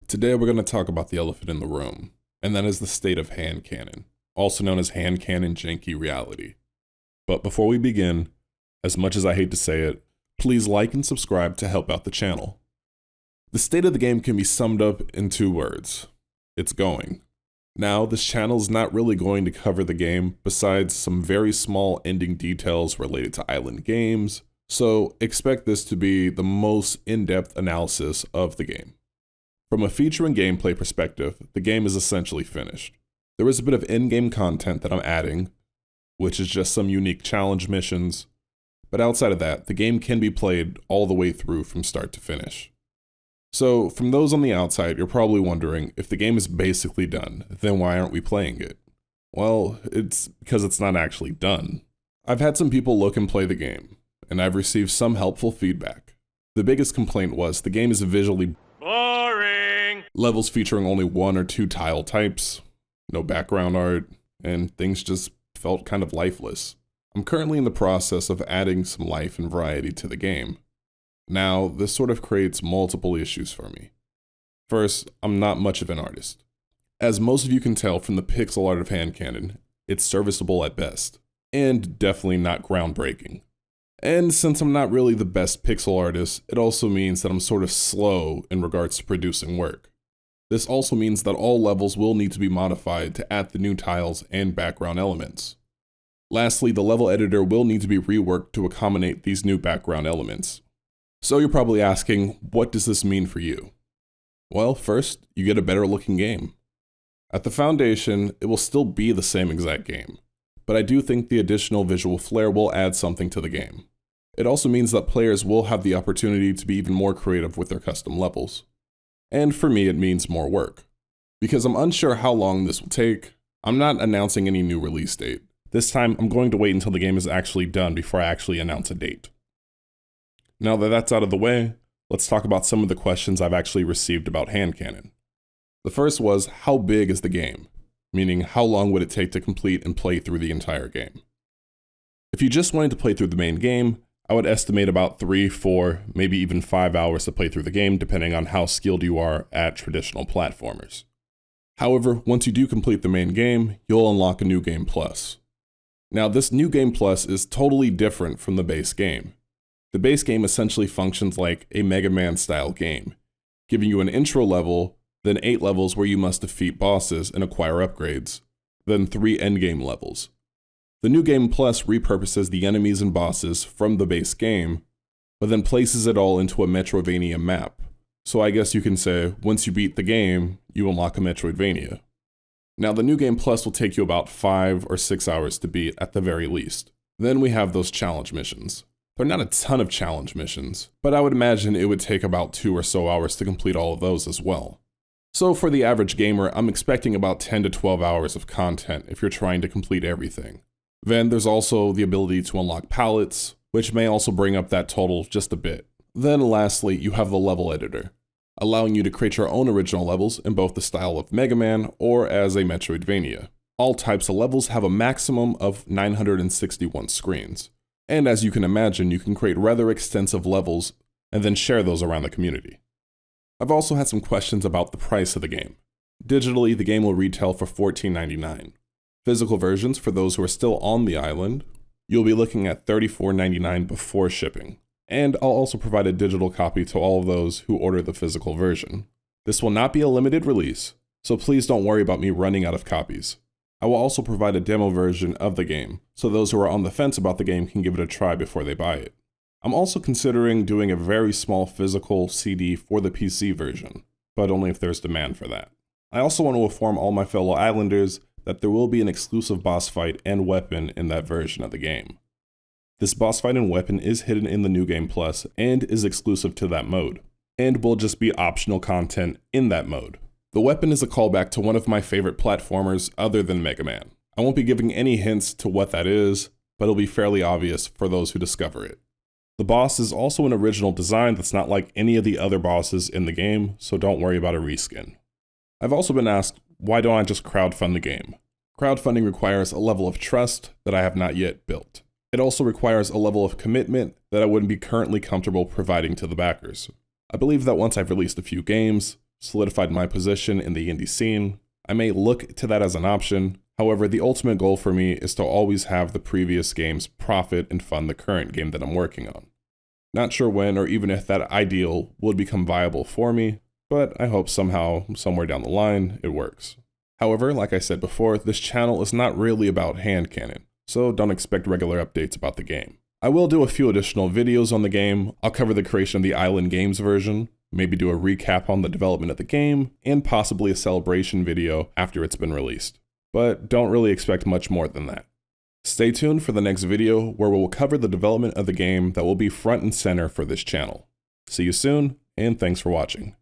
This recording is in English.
Today we're going to talk about the elephant in the room, and that is the state of Hand Cannon, also known as Hand Cannon Janky Reality. But before we begin, as much as I hate to say it, please like and subscribe to help out the channel. The state of the game can be summed up in 2 words. It's going. Now, this channel is not really going to cover the game besides some very small ending details related to island games, so expect this to be the most in-depth analysis of the game. From a feature and gameplay perspective, the game is essentially finished. There is a bit of in-game content that I'm adding, which is just some unique challenge missions, but outside of that, the game can be played all the way through from start to finish. So, from those on the outside, you're probably wondering, if the game is basically done, then why aren't we playing it? Well, it's because it's not actually done. I've had some people look and play the game, and I've received some helpful feedback. The biggest complaint was the game is visually boring. Levels featuring only 1 or 2 tile types, no background art, and things just felt kind of lifeless. I'm currently in the process of adding some life and variety to the game. Now, this sort of creates multiple issues for me. First, I'm not much of an artist. As most of you can tell from the pixel art of Hand Cannon, it's serviceable at best, and definitely not groundbreaking. And since I'm not really the best pixel artist, it also means that I'm sort of slow in regards to producing work. This also means that all levels will need to be modified to add the new tiles and background elements. Lastly, the level editor will need to be reworked to accommodate these new background elements. So you're probably asking, what does this mean for you? Well, first, you get a better looking game. At the foundation, it will still be the same exact game, but I do think the additional visual flair will add something to the game. It also means that players will have the opportunity to be even more creative with their custom levels. And for me, it means more work. Because I'm unsure how long this will take, I'm not announcing any new release date. This time, I'm going to wait until the game is actually done before I actually announce a date. Now that that's out of the way, let's talk about some of the questions I've actually received about Hand Cannon. The first was, how big is the game? Meaning, how long would it take to complete and play through the entire game? If you just wanted to play through the main game, I would estimate about 3, 4, maybe even 5 hours to play through the game depending on how skilled you are at traditional platformers. However, once you do complete the main game, you'll unlock a new game plus. Now, this new game plus is totally different from the base game. The base game essentially functions like a Mega Man style game, giving you an intro level, then 8 levels where you must defeat bosses and acquire upgrades, then 3 endgame levels. The new game plus repurposes the enemies and bosses from the base game, but then places it all into a Metroidvania map. So I guess you can say, once you beat the game, you unlock a Metroidvania. Now the new game plus will take you about 5 or 6 hours to beat at the very least. Then we have those challenge missions. There are not a ton of challenge missions, but I would imagine it would take about 2 or so hours to complete all of those as well. So for the average gamer, I'm expecting about 10 to 12 hours of content if you're trying to complete everything. Then there's also the ability to unlock palettes, which may also bring up that total just a bit. Then lastly, you have the level editor, allowing you to create your own original levels in both the style of Mega Man or as a Metroidvania. All types of levels have a maximum of 961 screens. And as you can imagine, you can create rather extensive levels and then share those around the community. I've also had some questions about the price of the game. Digitally, the game will retail for $14.99. Physical versions, for those who are still on the island, you'll be looking at $34.99 before shipping. And I'll also provide a digital copy to all of those who order the physical version. This will not be a limited release, so please don't worry about me running out of copies. I will also provide a demo version of the game, so those who are on the fence about the game can give it a try before they buy it. I'm also considering doing a very small physical CD for the PC version, but only if there's demand for that. I also want to inform all my fellow islanders that there will be an exclusive boss fight and weapon in that version of the game. This boss fight and weapon is hidden in the New Game Plus and is exclusive to that mode, and will just be optional content in that mode. The weapon is a callback to one of my favorite platformers other than Mega Man. I won't be giving any hints to what that is, but it'll be fairly obvious for those who discover it. The boss is also an original design that's not like any of the other bosses in the game, so don't worry about a reskin. I've also been asked, why don't I just crowdfund the game? Crowdfunding requires a level of trust that I have not yet built. It also requires a level of commitment that I wouldn't be currently comfortable providing to the backers. I believe that once I've released a few games, solidified my position in the indie scene. I may look to that as an option. However, the ultimate goal for me is to always have the previous games profit and fund the current game that I'm working on. Not sure when or even if that ideal would become viable for me, but I hope somehow, somewhere down the line, it works. However, like I said before, this channel is not really about Hand Cannon, so don't expect regular updates about the game. I will do a few additional videos on the game. I'll cover the creation of the Island Games version, maybe do a recap on the development of the game, and possibly a celebration video after it's been released. But don't really expect much more than that. Stay tuned for the next video where we'll cover the development of the game that will be front and center for this channel. See you soon, and thanks for watching.